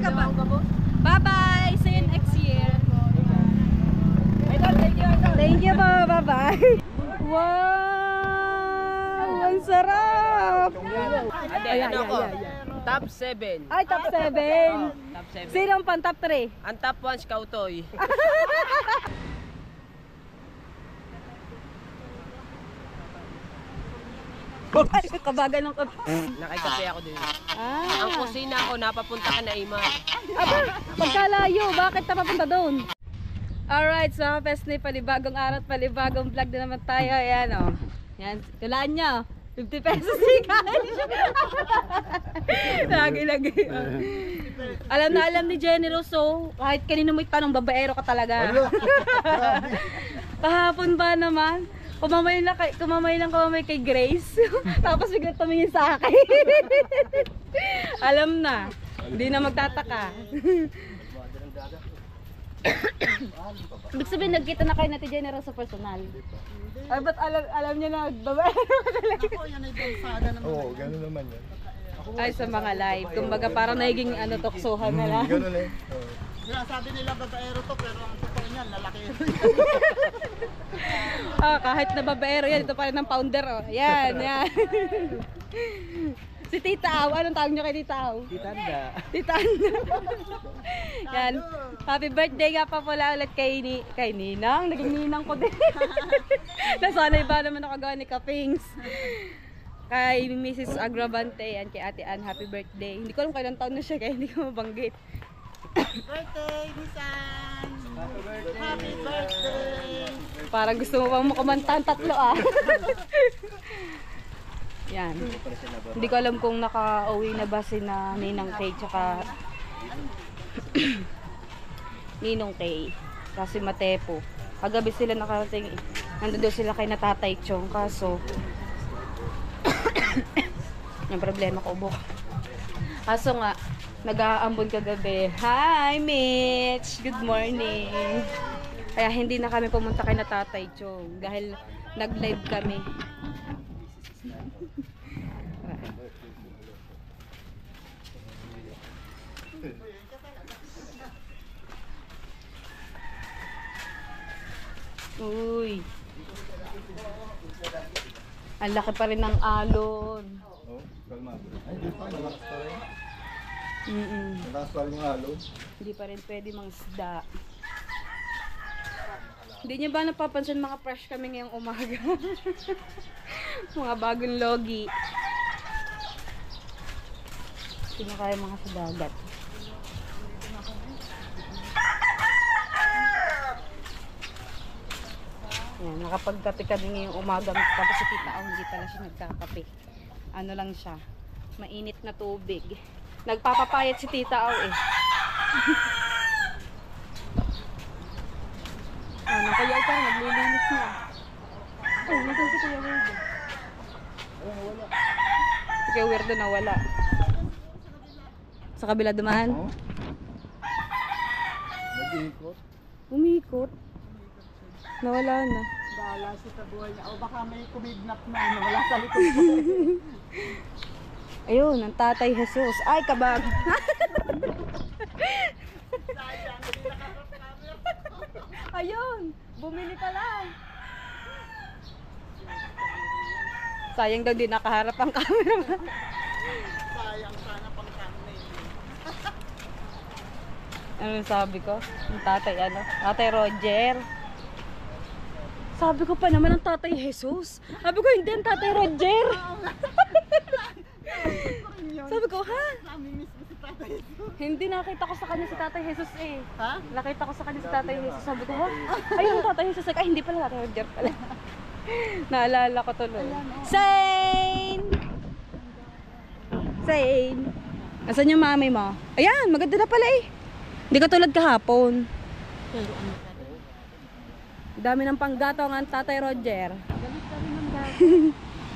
ka ba? Bye-bye! See you next year! Thank you po! Bye-bye! Wow! Ang sarap! Ay, ano ko? Top 7. Ay, top 7! Top 7. Sino ang pan top 3? Ang top 1, si Kautoy. Ay, kabagan ng Nakikape ako din. Ah. Ang kusina ko, napapunta ka na Ima. Aba, pagkalayo, bakit napapunta doon? Alright, so Fesne, palibagong araw at palibagong vlog na naman tayo. Ayan o. Yan, kulaan nyo. 50 pesos guys. Lagi-lagi. Alam na alam ni Jenny Rosso, kahit kanino mo itanong, babaero ka talaga. Kahapon ba naman? Kumamay lang kay Grace. Tapos biglang tumingin sa akin. Alam na. Hindi na magtataka. Ibig sabihin, nagkita na kayo natin General sa personal. Ay, ba't alam niya na babae? Ako, yan ay bansada naman. Oo, gano'n naman yan. Ay, sa mga live. Kumbaga parang naging toksohan na lang. Gano'n eh. Sabi nila babaero to, pero ang totoo niyan, lalaki. Kahit na babaero yan, ito pa rin ang founder. Oh. Yan, yan. Si Tita Aw, anong tawag niyo kay Tita Aw? Titanda. Tita Anda. Yan. Happy birthday nga pa pala ulit kay Ninang. Naging Ninang ko din. Nasanay ba naman ako gawa ni Kapings. Kay Mrs. Agravante, yan kay Ate Ann, happy birthday. Hindi ko alam kailang taon na siya, kaya hindi ko mabanggit. Birthday, Nisan! Happy birthday! Parang gusto mo pang makumanta ang tatlo ah. Yan. Hindi ko alam kung naka-uwi na ba si na Ninang Kay tsaka Ninong Kay. Kasi Matepo. Kagabi sila nakarating. Nandun daw sila kay Natatay Chong. Kaso yung problema ko ubo. Kaso nga nag-aambon kagabi. Hi Mitch! Good morning! Kaya hindi na kami pumunta kay Natatay Chong dahil nag-live kami. Uy. Ang laki pa rin ng alon. Oh, kalmado. Ay, di pa, malakas pa rin. Malakas pa rin yung alon. Hindi pa rin pwede mang isda. Hindi niyo ba napapansin mga fresh kami ngayong umaga? Mga bagong logi. Sino kaya mga sa dagat? Yan, nakapagkape kami ngayong umaga. Tapos si Tita Aw, hindi pala siya nagkakape. Ano lang siya, mainit na tubig. Nagpapapayat si Tita Aw eh. Kaya ito, naglilinis na. Ay, nasan si Kuya Weirdo? Wala. Si Kuya Weirdo nawala. Sa kabila dumaan? Oh. Nag-iikot. Umikot. Nawala na. Bahala siya sa buhay niya. O baka may kumidnap na, wala sa likod ko. Ayun, ang Tatay Jesus. Ay, kabag! Ayun, bumili pa lang. Sayang daw din nakaharap ang camera. Sayang sana pang thumbnail. Ano sabi ko? Ang tatay ano? Tatay Roger. Sabi ko pa naman ang Tatay Jesus. Sabi ko hindi ang Tatay Roger. Sabi ko ha? Namimiss mo si Tatay. Hindi, nakita ko sa kanya si Tatay Jesus eh. Ha? Nakita ko sa kanya si Tatay Jesus. Sabi ko ha? Ayun ang Tatay Jesus. Ay hindi pala Tatay Roger pala. Naalala ko tuloy. Zane! Zane! Nasaan yung mami mo? Ayan, maganda na pala eh. Hindi ka tulad kahapon. Dami ng panggatong ang Tatay Roger. Galit pa rin ang dagat.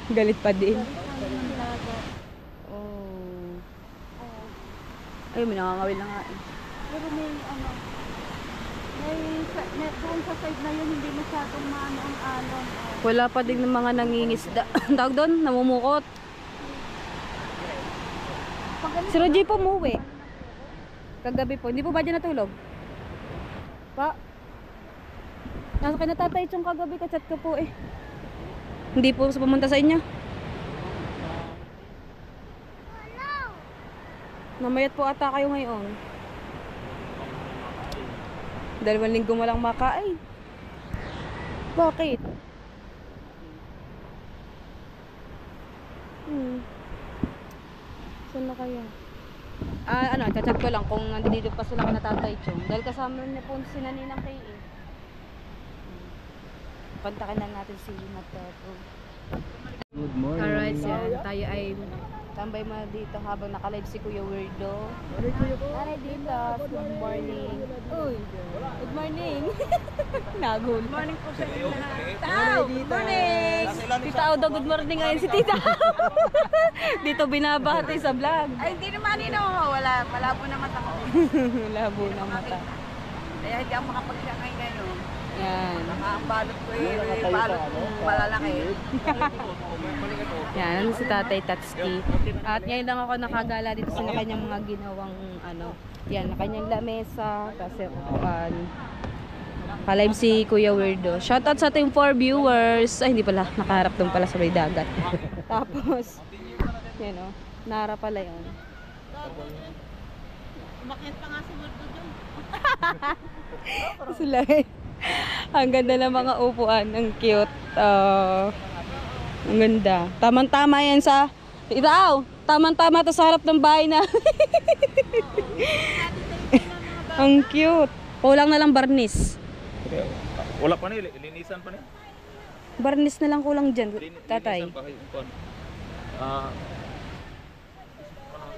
Galit pa din. Galit pa rin ang dagat. Oh. Ay, may nakangawil na nga eh. Pero may doon sa side na yun, hindi masyadong maano ang alon. Wala pa din ng mga nangingisda. Tawag doon, namumukot. Si Roger po umuwi. Kagabi po. Hindi po ba dyan natulog? Pa? Nasa kay natatay itong kagabi. Kachat ko po eh. Hindi po sa pumunta sa inyo. Namayat po ata kayo ngayon. 2 linggo mo lang makain. Bakit? Saan na kaya? Chat ko lang kung nandito pa sila kay Tatay Chong. Dahil kasama niya po si Naninang kay eh. Kontakin na natin si Mateo. Good morning. Alright, yan. Tayo ay tambay mo dito habang nakalive si Kuya Weirdo. Tara dito. Good morning. Uy, good morning. Nagul. Good morning po sa inyo lahat. Tao, good morning. Tita Au daw, good morning ngayon si Tita. Dito binabati sa vlog. Ay, hindi naman wala. Malabo na mata ko. Labo ng mata. Kaya hindi ako makapagsangay ngayon. Yan. Ang balot ko balot malalaki. Yan, si Tatay Tatski. At ngayon lang ako nakagala dito sa kanyang mga ginawang yan, na kanyang lamesa, kasi upuan. Ka-live si Kuya Weirdo. Shoutout sa ating 4 viewers. Ay, hindi pala, nakaharap doon pala sa may dagat. Tapos, yan o, naharap pala yun. Umakyat pa nga si Weirdo dyan. Sila eh. Ang ganda ng mga upuan. Ang cute. Ang ganda. Tamang-tama yan sa... Itaw! Tamang-tama to sa harap ng bahay na. Ang cute. Kulang na lang barnis. Wala pa ni, linisan pa ni. Barnis na lang kulang dyan, Tatay.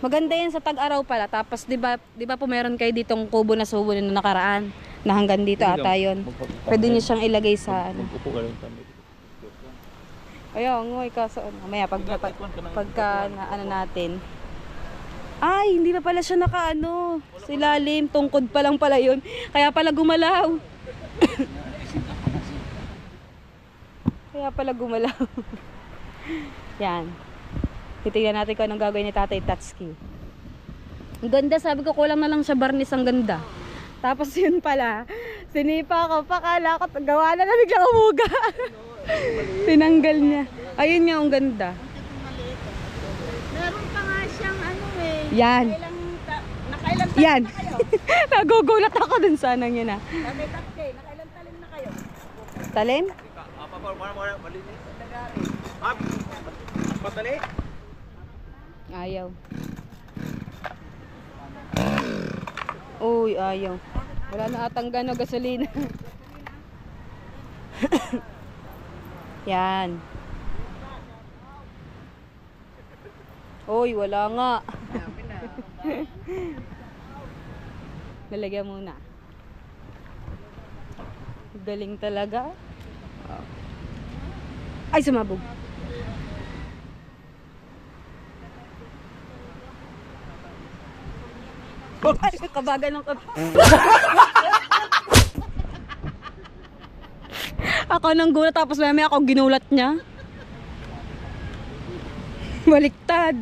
Maganda yan sa tag-araw pala. Tapos 'di ba po meron kayo ditong kubo na subo na nakaraan na hanggang dito ata yun. Pwede niyo siyang ilagay sa ano. Ayaw, ngoy kaso mamaya pagka na ano natin. Ay, hindi na pala siya nakaano. Sa ilalim, tungkod pa lang pala yun. Kaya pala gumalaw. Kaya pala gumalaw. Yan. Titignan natin kung anong gagawin ni Tatay Tatski. Ang ganda, sabi ko kulang na lang siya barnis, ang ganda. Tapos yun pala, sinipa ko, pakala ko, gawa na biglang umuga. Tinanggal niya. Ayun nga, ang ganda. Meron pa nga siyang Yan. nakailan Yan. na kayo? Nagugulat ako dun sa anong yun ah. Tatay Tatke, nakailan talim na kayo? Talim? Patali? Ayaw. Uy, ayaw. Wala na atang gano gasolina. Yan. Uy, wala nga. Lalagyan muna. Galing talaga. Ay, sumabog. Ay, kabagan ng Ako nang gulat tapos may ako ginulat niya. Baliktad.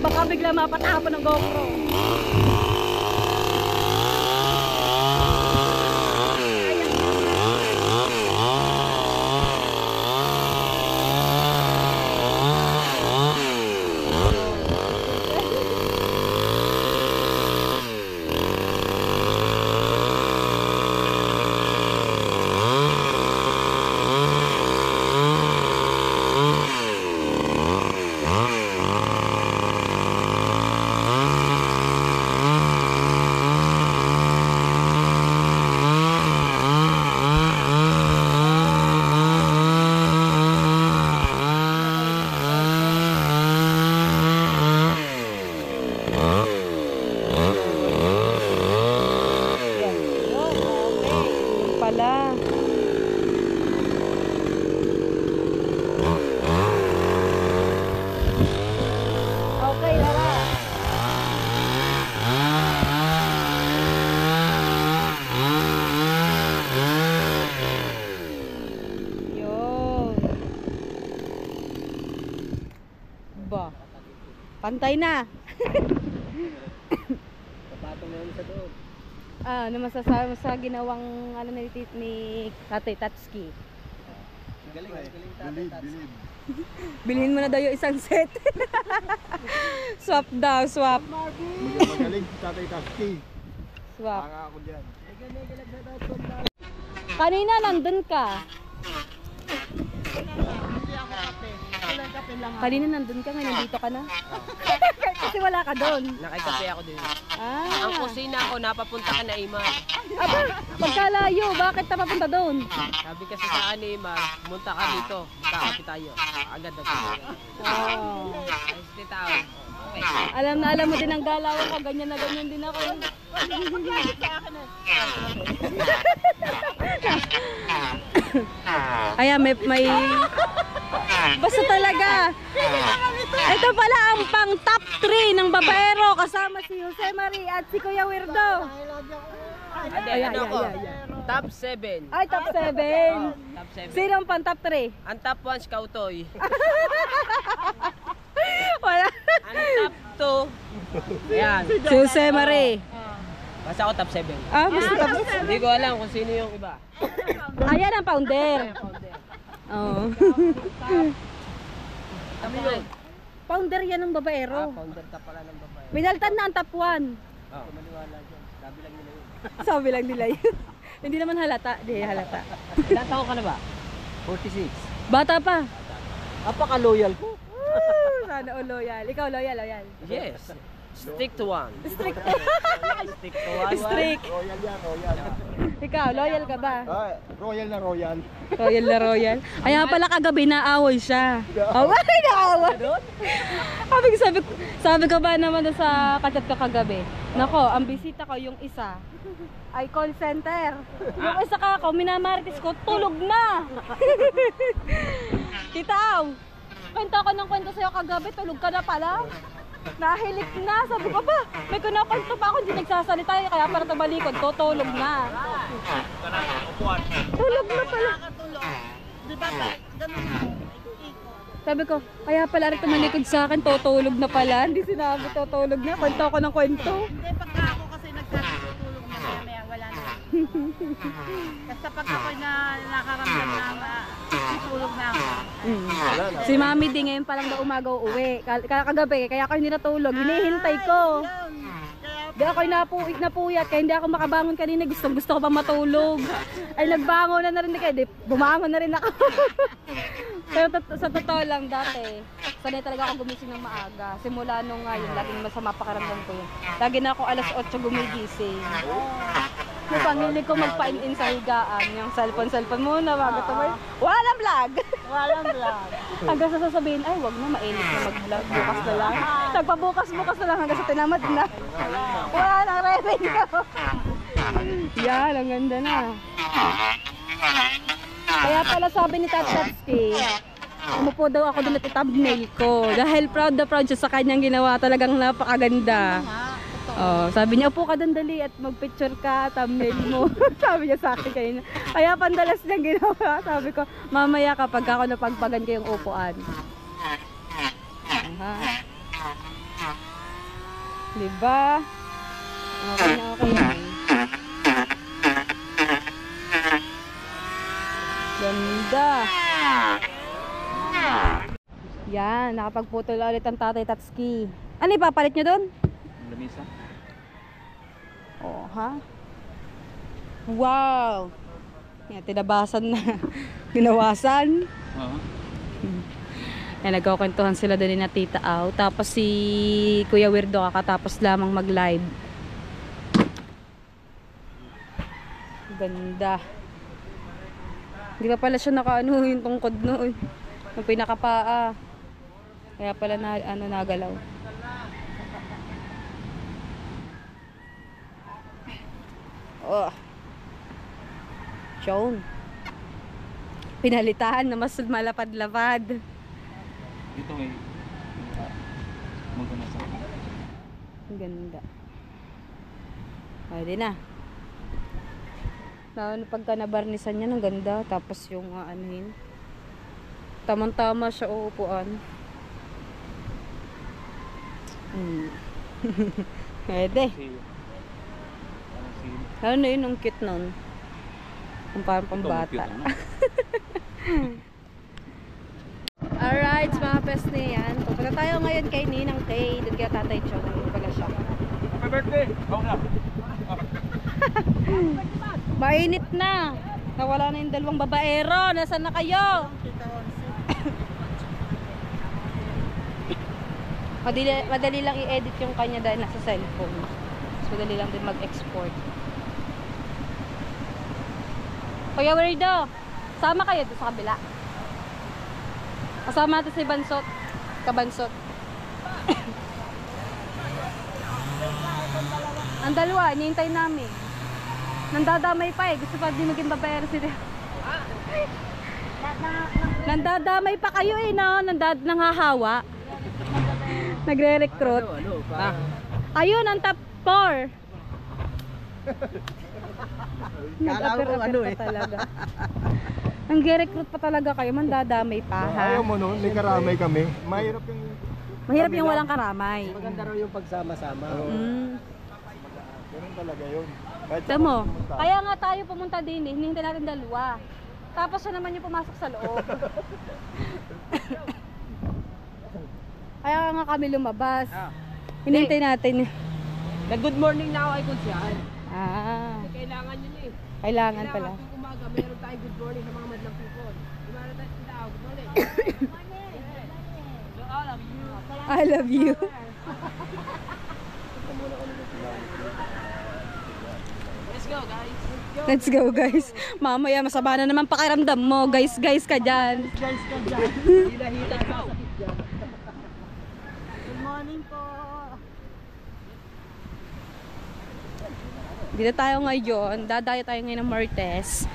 Baka bigla mapatapon ng GoPro. Pantay na. Papatong na yun sa doon. Ano masasabi mo sa ginawang ano ni Tatay Tatsuki? Galing Bilib, bilib. Bilhin mo na daw yung isang set. Swap daw, swap. Magaling si Tatay Taski. Swap. Tanga ako dyan. Kanina nandun ka. Hindi ako kape. Walang kape lang ako. Kanina nandun ka, ngayon dito ka na. Kasi wala ka doon. Nakikape ako din. Ah. Ang kusina ko, napapunta ka na Imar. Aba, pagkalayo, bakit napapunta doon? Sabi kasi sa akin ni Imar, munta ka dito. Kakape tayo. Agad na tayo. Wow. Ay, si tao. Okay. Alam na alam mo din ang galawan ko, ganyan na ganyan din ako. Ayan, may... Basta talaga. Ito pala ang pang top 3 ng babaero kasama si Jose Marie at si Kuya Wirdo. Ate, Ay, ano ay, ko? ay, ay. Top 7. Ay, top 7. Top 7. Sino ang pang top 3? Ang top 1 si Kautoy. Wala. Ang top 2. Ayan. Si Jose Marie. Basta ako top 7. Ah, basta top 7. Hindi ko alam kung sino yung iba. Ayan ang founder. Oo. Ano yun? Founder yan ng babaero. Founder ka pala ng babae. Minaltan na ang top 1. Oh. Maniwala dyan. Sabi lang nila yun. Sabi lang nila yun. Hindi naman halata. Hindi halata. Ilan taon ka na ba? 46. Bata pa. Apaka-loyal ko. Sana o loyal. Ikaw loyal, loyal. Yes. Stick to one. Strict. Stick to one. Strict. Royal yan, royal. Ikaw, loyal ka ba? Ah, royal na royal. Royal na royal. Kaya pala kagabi naaway siya. Oh, ay, naaway. Sabi ko ba naman doon sa kachat ko kagabi? Nako, ang bisita ko yung isa ay call center. Yung isa ka ako, minamarites ko, tulog na. Titaw, kwento ko ng kwento sa'yo kagabi, tulog ka na pala. Nahilik na, sabi ko ba, may kunakwento pa ako, hindi nagsasalita, kaya para tumalikod ko, tulog na. Tulog na pala. Di ba? Ganun na. Sabi ko, kaya pala rin tumalikod sa akin, tutulog na pala. Hindi sinabi tutulog na, kwento ko ng kwento. Hindi, pagka ako kasi nagsasabi tulog na maya, wala na. Basta pag ako'y nakaramdam na tulog na ako. Si Mami di ngayon pa lang daw umaga uuwi. Kagabi, kaya ako hindi natulog. Hinihintay ko. Di ako napuyat, kaya hindi ako makabangon kanina. Gusto ko pa matulog. Ay nagbangon na rin kayo. Bumangon na rin ako. Pero sa totoo lang dati, sanay talaga ako gumising ng maaga. Simula nung ngayon, laging masama pakaramdam ko yun. Lagi na ako alas 8 gumigising. Yung pangilig ko magpa-in sa higaan. Yung cellphone muna, bago tumayo. Walang vlog! Walang vlog. Hanggang sa sasabihin, ay wag na, mainit na mag-vlog. Bukas na lang. Nagpabukas-bukas na lang hanggang sa tinamad na. Wala nang revenue. Yan, ang ganda na. Kaya pala sabi ni Tatsuki, umupo daw ako doon at thumbnail ko. Dahil proud na proud siya sa kanyang ginawa. Talagang napakaganda. Oh, sabi niya, upo ka doon dali at magpicture ka, thumbnail mo. Sabi niya sa akin kanina. Kaya pandalas niyang ginawa. Sabi ko, mamaya kapag ako napagpagan ko yung upuan. Aha. Diba? Okay na, okay na. Ganda. Yan, nakapagputol ulit ang Tatay Tatsuki. Ano ipapalit nyo doon? Lamisa. Oh, ha? Wow! Yan, tinabasan na. Ginawasan. Oo. Yan, nagkakwentuhan sila doon ni Tita Au. Tapos si Kuya Wirdo kakatapos lamang mag-live. Ganda. Hindi pa pala siya nakaano yung tungkod noon. Yung pinakapaa. Kaya pala na, nagalaw. Oh. Chong. Pinalitan na mas malapad-lapad. Dito may magkano sa Ang ganda. Pwede na. Pagka nabarnisan niya, ang ganda. Tapos yung anuhin. Tamang-tama siya uupuan. Pwede. Kasi, parang si... Ano yun, ang cute nun. Kung parang pambata. Alright, mga pes na yan. Pupunta tayo ngayon kay Ninang Kay. Doon kaya Tatay Chong. Ayun pala siya. Happy birthday! Oo na. Mainit na. Nawala na yung dalawang babaero. Nasaan na kayo? Madali lang i-edit yung kanya dahil nasa cellphone. So, madali lang din mag-export. Kuya Werdo, sama kayo doon sa kabila. Kasama natin si Bansot. Kabansot. Ang dalawa, hinihintay namin. Nandadamay pa eh. Gusto pa din maging babaero sila. Nandadamay pa kayo eh, no? Nanghahawa. Nagre-recruit. Ayun, ang top 4. Nag-apir-apir pa talaga. Nag-recruit pa talaga kayo. Mandadamay pa, ha? Ayaw mo no, may karamay kami. Mahirap yung... Mahirap yung walang karamay. Maganda raw yung pagsama-sama. Ganun talaga yun. Kahit Ito mo, kaya nga tayo pumunta din eh. Hinihintay natin dalawa. Tapos siya naman yung pumasok sa loob. Kaya nga kami lumabas. Hinihintay natin. Nag-good morning na ako ay Kunsyan. Kailangan yun eh. Kailangan pala. Kailangan umaga, meron tayong good morning sa mga madlang people. Kumara tayo sila, good morning. So, all of you. I love you. Let's go, guys. Let's go, guys. Mamaya masama na naman pakiramdam mo. Guys ka dyan. Hila-hila ka. Good morning po. Dito tayo ngayon. Dadayo tayo ngayon ng Martes.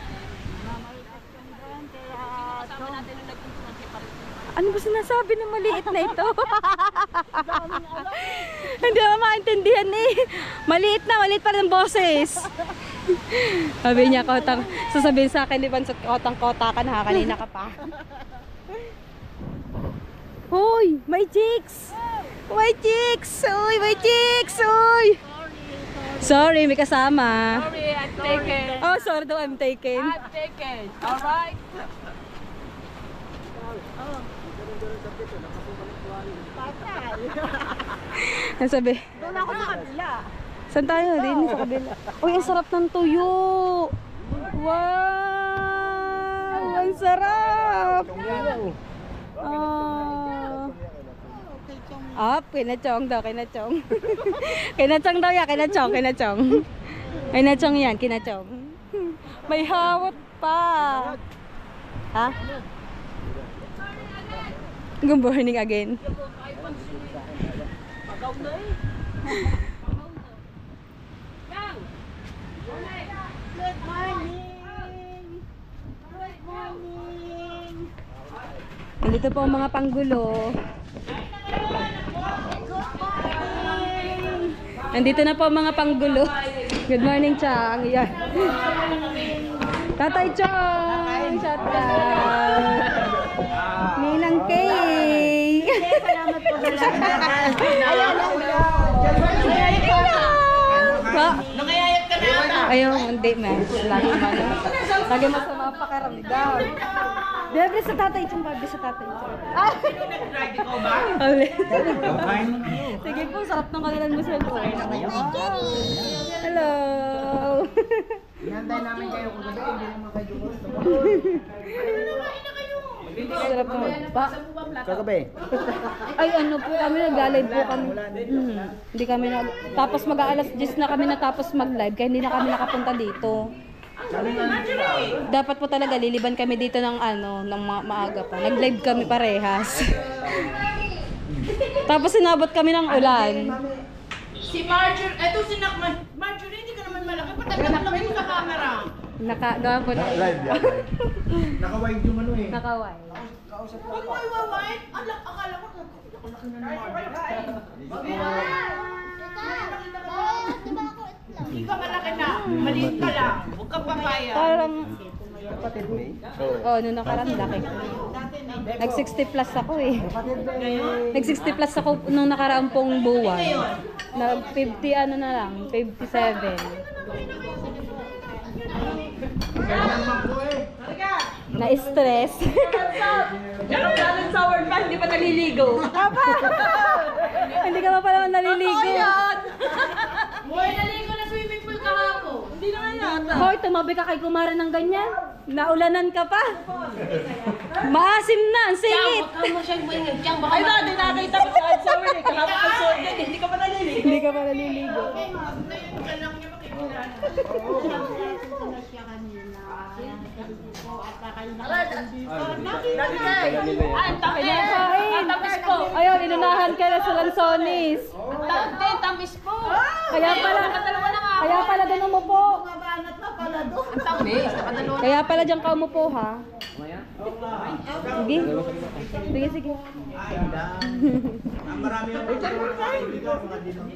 Ano ba sinasabi ng maliit na ito? Hindi mo maintindihan eh. Maliit pa rin ang boses. Sabi niya, sasabihin sa akin, Libansot, kotang-kota ka na, kanina ka pa. Hoy, may chicks! May chicks! Uy, may chicks! Uy! Sorry, may kasama. Sorry, I'm taken. Oh, sorry daw, I'm taken. I'm taken. Alright. Ano sabi? Doon ako sa kabila. Saan tayo? Din sa kabila. Uy, ang sarap ng tuyo! Wow! Ang sarap! Kinachong daw, kinachong. Kinachong daw yan, kinachong. Kinachong yan, kinachong. May hawat pa. Ha? Good morning again. Pagaw na eh. Good morning. Good morning. Nandito po ang mga panggulo. Nandito na po ang mga panggulo. Good morning, Chang. Yan. Tatay Chong! Shout out! Ninang Kay! Salamat po sa lahat. Nangayayat ka na ata. Ayaw, hindi man. Lagi mo sa mga pakiramdam. Bebe sa Tatay Chong, babi sa Tatay Chong. Nag-drive ikaw ba? Sige po, sarap ng kanilang musal po. Hello! Hinantay namin kayo kung gabi, hindi naman kayo gusto. Sarap po. Kagabi. Ay, ano po kami, nag-live po kami. Hindi kami tapos mag-aalas 10 na kami natapos mag-live, kaya hindi na kami nakapunta dito. Dapat po talaga liliban kami dito ng ng maaga pa. Nag-live kami parehas. Tapos sinabot kami ng ulan. Si Marjorie, eto si Marjorie, hindi ka naman malaki. Patagalak lang mo sa camera. Nakagawa po na. Live yan. Naka-wide yung ano eh. Nakaway. Huwag mo iwawait. Akala ko, nakulaki na naman. Hindi ka malaki na. Maliit ka lang. Huwag kang papaya. Parang, Kapatid mo eh. nung nakaraan laki. Dati na Nag 60 plus ako eh. Nag 60 plus ako nung nakaraang pong buwan. Nag 50 ano na lang, 57. Na-stress. Hindi pa naliligo. Apa! Hindi ka pa pala naliligo. Boy, naligo na swimming pool kahapon. Hindi na nga yata. Hoy, tumabi ka kay kumare ng ganyan. Naulanan ka pa. Maasim na, ang singit. Huwag mo siyang maingag. Diyang baka Ay, dati nakita ko sa shower eh. Kahapon pa suot yan. Hindi ka pa naliligo. Hindi ka pa naliligo. tamis po. Ayun, inunahan ka na sa Lansones. Tamis po. Kaya pala doon umupo. Tamis. Nakadalawa. Kaya pala diyan ka umupo ha. Sige. Sige, sige.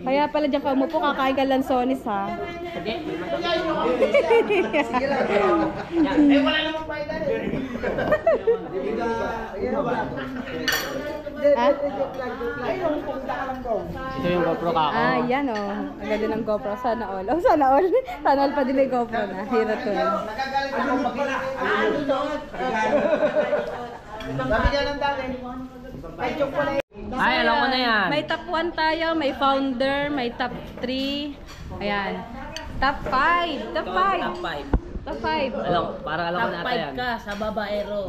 Kaya pala diyan ka umupo, kakain ka Lansones ha. Ha? Ito yung GoPro ka. Ah, yan o. Ang ganda ng GoPro. Sana all. Oh, sana all. Sana all pa din yung GoPro na. Hero to. Ay, alam ko na yan. May top 1 tayo, may founder, may top 3. Ayan. Top 5. Top 5. Top 5. Top 5. Alam, parang alam ko na ata yan. sa babaero.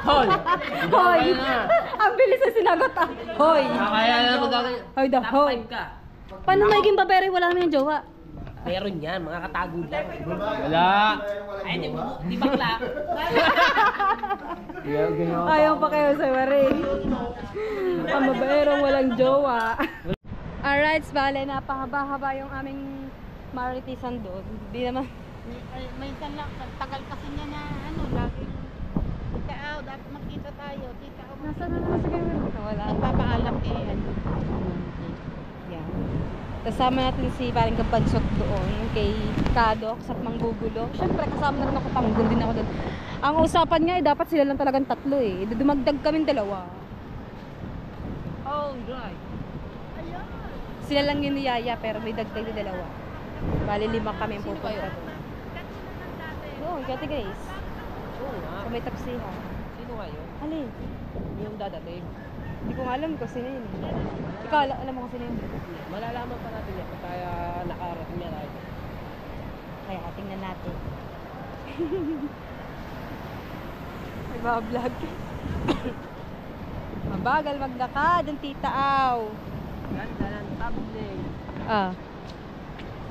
Hoy! Hoy! Ang bilis na sinagot ah. Hoy! Kaya na magagay. Hoy the Top hoy. 5 ka. Paano magiging babae? Wala naman yung jowa. Meron yan, mga katago lang. Wala. Ay, di bakla. Ayaw pa kayo sa Maring. Ang babaerong walang jowa. Alright, bale, napahaba-haba yung aming maritisan doon. Hindi naman. Minsan lang, tagal kasi niya na laging titaaw, dapat magkita tayo, titaaw. Nasaan na naman si Gamer? Wala. Papaalam Yan. Kasama natin si Paring Kapansot doon kay Kado sa Manggugulo. Siyempre kasama na rin ako, tanggol din ako doon. Ang usapan nga dapat sila lang talagang tatlo eh. Dumagdag kaming dalawa. Oh, right. Sila lang yung niyaya pero may dagdag na dalawa. Bali 5 kami ang pupunta doon. Oo, Kati Grace. Oo nga. Sa may tapsiha. Sino kayo? Alin? Yung dadating. Hindi ko nga alam kung sino yun eh. Ikaw, alam mo kung sino yun. Malalaman pa natin yan kaya nakarating niya tayo. Kaya tingnan natin. Nagbablog. Mabagal maglakad ang tita Aw. Ganda ng thumbnail. Ah.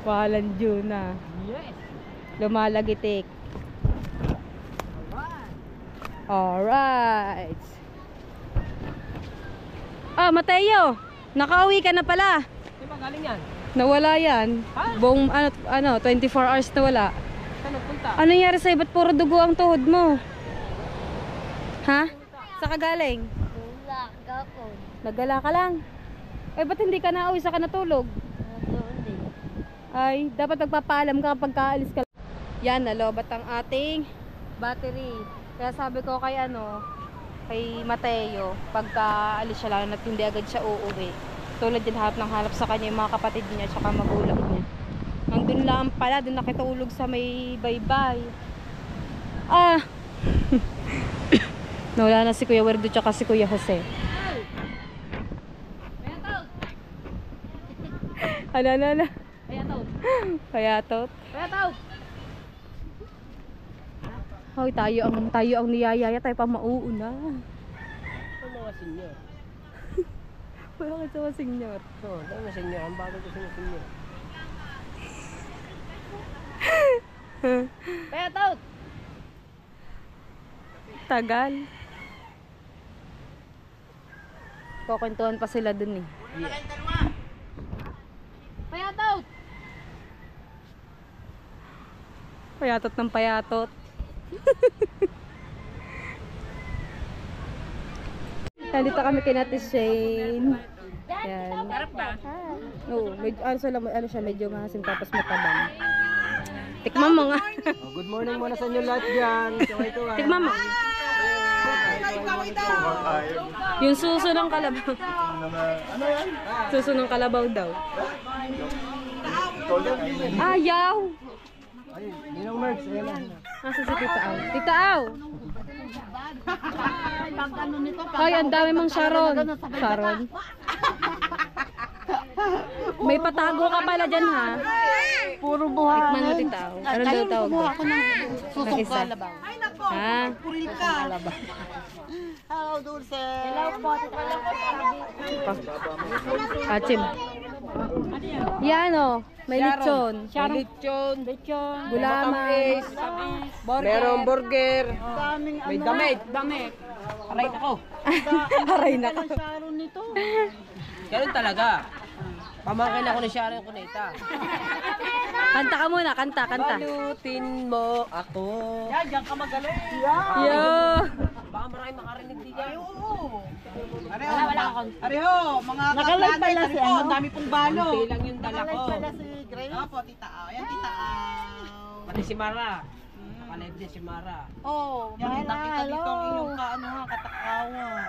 Pahalan Juna. Yes! Lumalagitik. Alright. Ah, Mateo. Nakauwi ka na pala. Di ba galing yan? Nawala yan. Ha? Buong 24 hours na wala. Saan nagpunta? Ano nangyari sa'yo? Ba't puro dugo ang tuhod mo? Ha? Sa kagaling? Wala, gapon. Nagala ka lang. Eh, ba't hindi ka na uwi? Sa ka natulog? Doon din. Ay, dapat magpapaalam ka kapag kaalis ka. Yan, nalobat ang ating battery. Kaya sabi ko kay kay Mateo, pagka alis siya lang at hindi agad siya uuwi. Tulad din hanap sa kanya yung mga kapatid niya at saka magulang niya. Nandun lang pala, dun nakitulog sa may baybay. Ah! Nawala na si Kuya Werdo at si Kuya Jose. Ano? Payatot. Hoy, tayo ang niyayaya, tayo pa mauuna. Ang mga senior. Bakit sa mga senior? Oo, ang mga senior. Ang bago ko sa mga senior. Payatot! Tagal. Kukwentuhan pa sila dun eh. Payatot! Payatot ng payatot. Nandito kami kina Ate Shane. Yan. Oo, ano siya, medyo mahasim tapos matabang. Tikman mo nga. Good morning muna sa inyo lahat dyan. Tikman mo. Yung suso ng kalabaw. Ano yan? Suso ng kalabaw daw. Tolong. Ayaw! Ay, Ninong Merks, ayan na. Nasa si Tita Au. Tita Au! Pag ano nito, pag Ay, ang dami mong Sharon. Sharon. May patago ka pala dyan, ha? puro buhay. Tikman mo, Tita Au. Ano daw tawag Kumuha ba? ako ng susong Nakisa. kalabaw. Ha? Hello, Dulce. Achim. Yan, o. May lechon. May lechon, Gulaman. merong burger, Daming may damit. Aray ako. Aray na ka. Sharon nito. Ganun talaga. Pamangkin ako ni Sharon Cuneta. Kanta ka muna, kanta. Balutin mo ako. Diyan ka magaling. Yo! Baka marami makarinig dito. Wala akong. Areho, mga Nakalive pala si ano? Dami pong balo. Kunti lang yung dala ko. Si Grace. Opo, tita Au. Ayan, tita Au. Pati si Mara. Nakalive din si Mara. Oh, Yan, nakita dito ang iyong katakawan.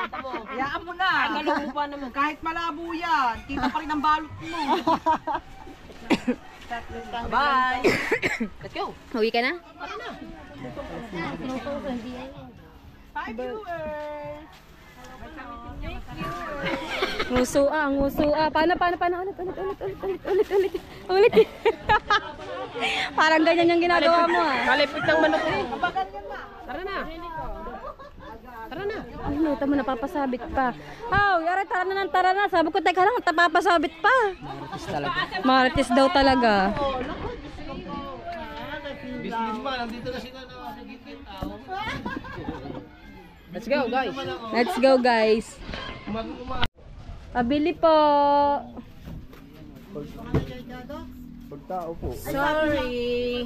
Tamo. Hayaan mo na. Malabo pa naman. Kahit malabo yan, kita pa rin ang balot mo. Bye! Let's go! Uwi ka na? Hi, viewers. Nguso. Paano? Ulit. Parang ganyan yung ginagawa mo, ha? Kalipit ng manok eh. Tara na. Ay, nota mo, napapasabit pa. Yari, tara na. Sabi ko, teka lang, napapasabit pa. Marites talaga. Marites daw talaga. Let's go, guys. Let's go, guys. Pabili po. Pagtao po. Sorry.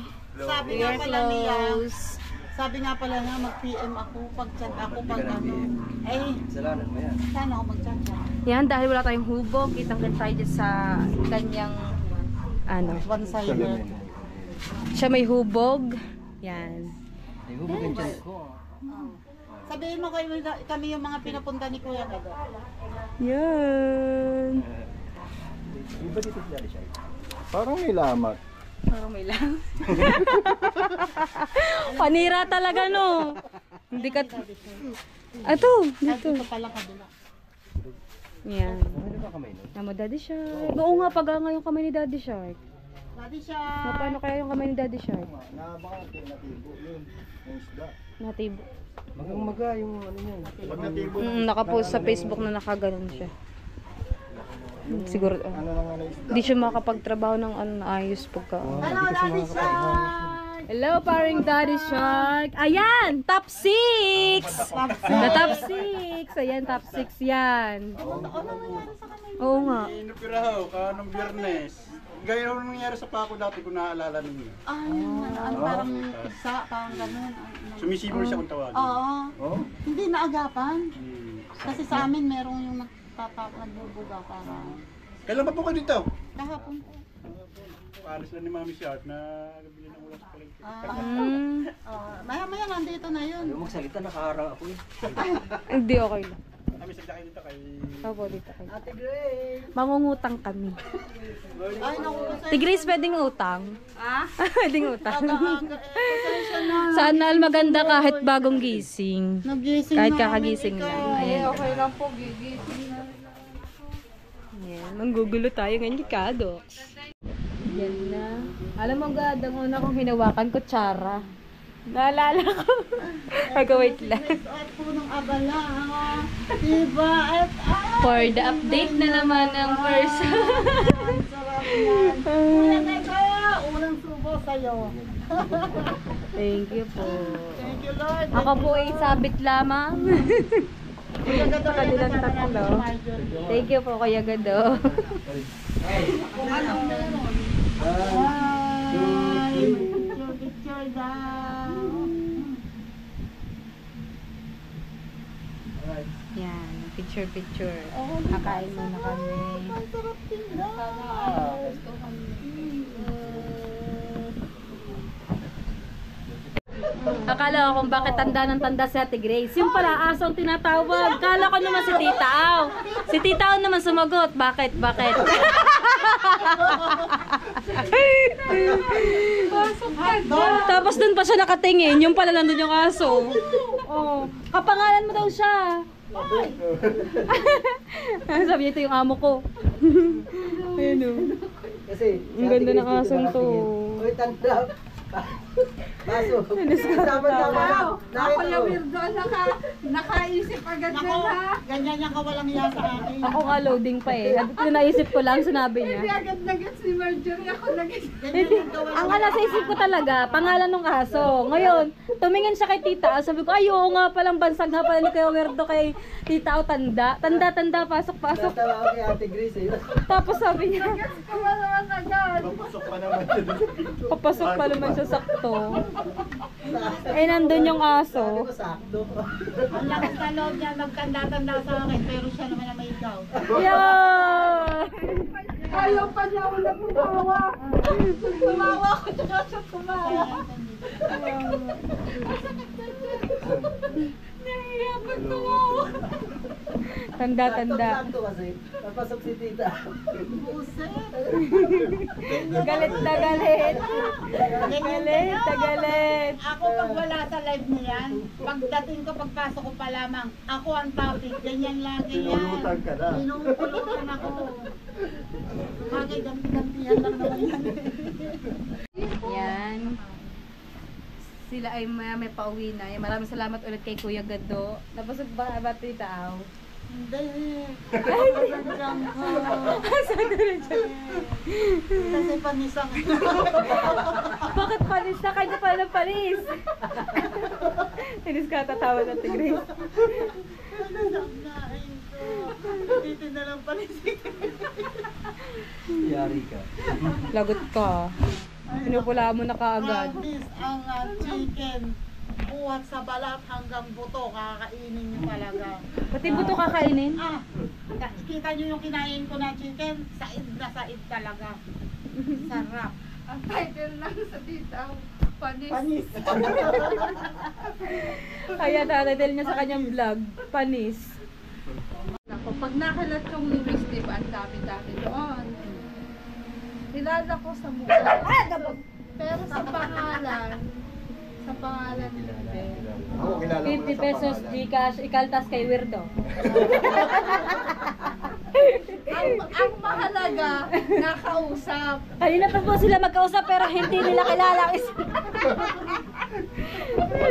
Sabi nga pala niya, mag-PM ako, pag-chat ako, pag ano. Salanan mo yan. Sana ako mag-chat siya. Yan, dahil wala tayong hubog, kitang tayo dyan sa kanyang, One-sided. siya may hubog. Yan. Hubog yung tiyan ko. Sabihin mo kayo, kami yung mga pinapunta ni Kuya Gago. Yan. Iba dito sila siya. Parang may lamat. Parang may lang. Panira talaga, no? Hindi ka... Ato, dito. Ito pala kabila. Yan. Ano ba kamay nun? Tama, Daddy Shark. Oo nga, pag ngayon kamay ni Daddy Shark. Daddy siya. Paano kaya yung kamay ni Daddy Shark? Baka natibo yun. Yung isda. Natibo. Magang-maga yung ano yun. Pag natibo, Nakapost sa Facebook na nakaganon siya. Siguro, ano na nga na isda. hindi siya makapagtrabaho ng ayos pagka. Hello, Daddy siya. Hello, paring Daddy Shark. Ayan, top 6! Na top 6. Ayan, top 6 yan. Oo nga. Inupiraw, nung Biyernes. Gaya yung nangyari sa Paco dati kung naaalala ninyo. Parang pizza, parang ganun. Sumisibol siya kung tawagin. Oo. Oh? Hindi naagapan. Hmm. Kasi sa amin merong yung nagbubuga para Kailan pa po kayo dito? kahapon. Paalis lang ni Mami Shark na bili ng ulam sa palengke. Maya-maya nandito na yun. Yung magsalita, nakaharang ako eh. Hindi, okay lang. Kami sadya kayo dito kay... Opo, dito kayo. Ate Grace. Mangungutang kami. Ay, naku. Tigris, pwedeng utang? Pwedeng utang. Pasensya na. Sana all maganda kahit bagong gising. Nagising Kahit namin kakagising ikaw. lang. Ayan. Okay lang po, gigising na. Ayan, manggugulo tayo ngayon, Kado. Yan na. Alam mo, Gad, ang una kong hinawakan, kutsara. Naalala ko. Wait lang. At punong abala, ha? Diba? At For the update na naman ng person. ang sarap yan. Kuya Teka, unang subo sa'yo. Thank you po. Thank you, Lord. Ako po ay sabit lamang. Sa kanilang tatlo. Thank you po, Kuya Gado. Picture daw. Yan, picture. Kakain muna kami. Ang sarap tingnan. Akala ko kung bakit tanda ng tanda si Ate Grace. Yung pala, aso ang tinatawag. Kala ko naman si Tita Au. Si Tita Au naman sumagot. Bakit? Bakit? Tapos dun pa siya nakatingin. Yung pala nandun yung aso. Oh, kapangalan mo daw siya. Sabi niya, ito yung amo ko. Ayun o. Kasi, Ang ganda ng asong to. Uy, tanda. Baso. Wow! Ako yung weirdo, nakaisip agad Nako, din ha. ganyan yung kawalang iya sa akin. Ako nga loading pa eh. Kung naisip ko lang, sinabi Hindi niya. agad nagit si Marjorie. Ako nag-isip. Ganyan yung kawalang Ang nasa isip ko talaga, pangalan ng aso. Ngayon, tumingin siya kay Tita. Sabi ko, ay oo nga palang bansag nga pala ni Kuya Werdo kay Tita o tanda. Tanda, pasok. Natawa ako kay Ate Grace eh. Tapos sabi niya, Kawa naman agad. Papasok pa naman siya doon sa pinto. papasok pa naman siya sakto. Eh, nandun yung Sabi aso. ko sakto. Ang lakas na loob niya magtanda-tanda sa akin, pero siya naman ang may ikaw. Yeah! Ayaw pa niya ako na tumawa. Tumawa ko siya sa tumawa. Nahiya pag tumawa. Tanda. Sakto kasi. Napasok si Tita. Galit na galit. Galit. Ako pag wala sa live niyan, pagdating ko, pagpasok ko pa lamang, ako ang topic, ganyan lagi yan. Pinulutan ka na. Pinupulutan ako. Bagay, ganti-gantihan lang naman yan. Yan. Sila ay may pauwi na. Maraming salamat ulit kay Kuya Gado. Napasok ba Tita Au? Hindi. Kasi panisang. Bakit palis na? Kanya pala ng palis. Tinis ka tatawa ng Grace. Dito na lang panisig. Yari ka. Lagot ka. Pinupula mo na kaagad. Promise ang chicken. Buhat sa balat hanggang buto, kakainin niyo talaga. Pati buto kakainin? Kita niyo yung kinain ko na chicken, said na said talaga. Sarap. Ang title lang sa tita, panis. Panis. Kaya title niya sa kanyang vlog, panis. Ako, pag nakalat yung Luis, di ba, ang dami-dami doon. Kilala ko sa mukha. Pero sa pangalan hindi. Ako, kilala ko 50 na sa pesos pangalan. Gcash, ikaltas kay Weirdo. Ang mahalaga, nakausap. Kanina pa po sila magkausap pero hindi nila kilala ang isa.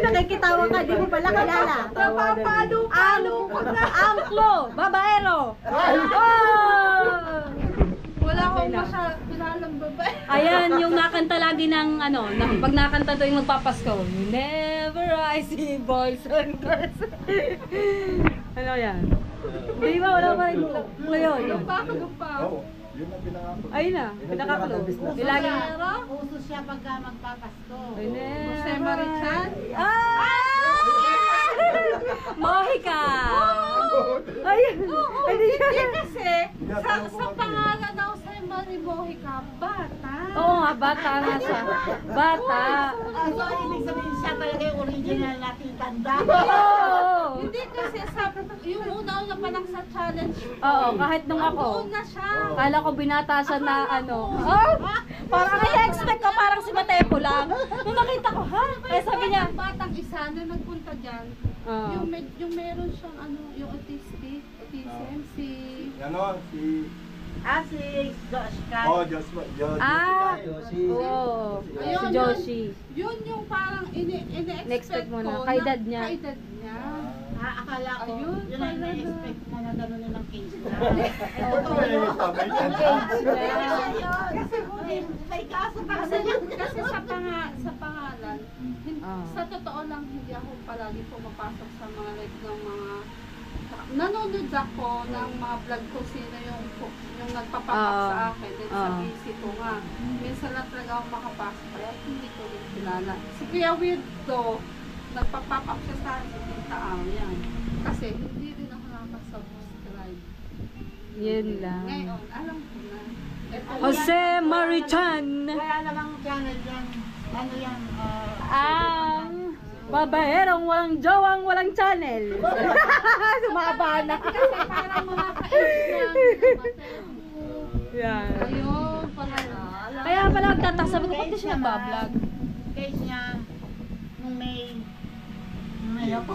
Nakikitawa ka, di mo pala kilala. Napapalo-palo ko na. Angklo, babaero. Oh! Wala akong kilalang babae. Ayan, yung nakanta lagi ng pag nakanta to yung magpapasko. Never I see boys and girls. Ano yan? Di ba, wala pa rin ngayon. Gumpa. Oo, yun ang pinangako. Ayun na, pinakaklo. Laging, Uso siya pagka magpapasko. Jose Marichan. Mohika! Ayun! Hindi siya. Kasi, sa pangalan daw sa Maribohica, bata. Oo nga, bata nga siya. Bata. So, ibig sabihin siya talaga yung original na titanda. Oo. Hindi kasi yung una pa lang sa challenge. Oo, kahit nung ako. Una siya. Kala ko binata siya na parang expect ko parang si Matepo lang. Nung nakita ko, ha? Kaya sabi niya, Yung batang isa na nagpunta dyan, yung meron siyang yung autism, si... Si Josh Kai. Oh, Joshua. oo. Ayun, Si Joshi. Yun yung parang Next ine-expect mo na, ko kay dad niya. Kay dad niya. Akala ko, Ayun, yun ang na-expect mo na gano'n nilang case na. Ito na yung sabay yan. Kasi may kaso para sa Kasi sa pangalan, sa totoo lang hindi ako palagi pumapasok sa mga live ng mga nanonood ako ng mga vlog ko sino yung nagpapapak sa akin din sa busy ko nga. Minsan lang talaga ako makapasok kaya hindi ko rin kilala. Si Kuya Weirdo, nagpapapak siya sa akin sa Tita Au yan. Kasi hindi rin ako nakakasubscribe. Yun lang. Ngayon, alam ko na. Jose Marichan. Wala namang channel yan. Ano yan? Babaerong walang jowang walang channel. Sumaba na. Parang mga ka-age na. Yan. Ayun, pala na. Kaya pala nagtatas, sabi ko, ba't di siya nagbablog? Case niya, nung May ako.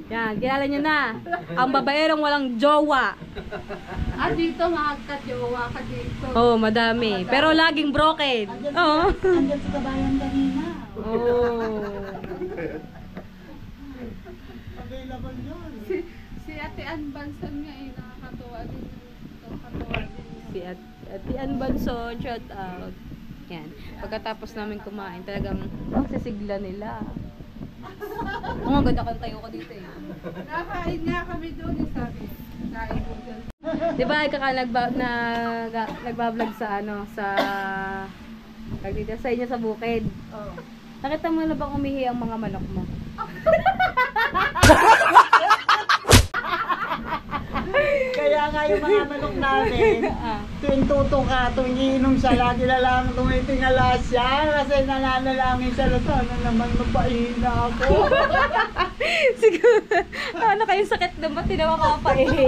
Yan, kilala nyo na. Ang babaerong walang jowa. Dito mga ka-jowa ka dito. Oo, madami. Pero laging broken. Oo. Andyan sa kabayan kanina. Oo. Available yun. Si Ate Ann Banson nga nakakatuwa din. Nakakatuwa din. Si Ate Ann Banso, shout out. Yan. Pagkatapos namin kumain, talagang sisigla nila. Ang ganda kang tayo ko dito eh. Nakain nga kami doon sabi. Kain doon. Di ba ikaw nagbablog sa sa inyo sa bukid? Oh. Nakita mo na bang umihi ang mga manok mo? Kaya nga yung mga manok namin, tuwing tuto ka, tuwing iinom siya, lagi na lang tumitingala siya kasi nananalangin siya na sana naman mapahina ako. Siguro, ano kayong sakit na ba't di na makapaihi?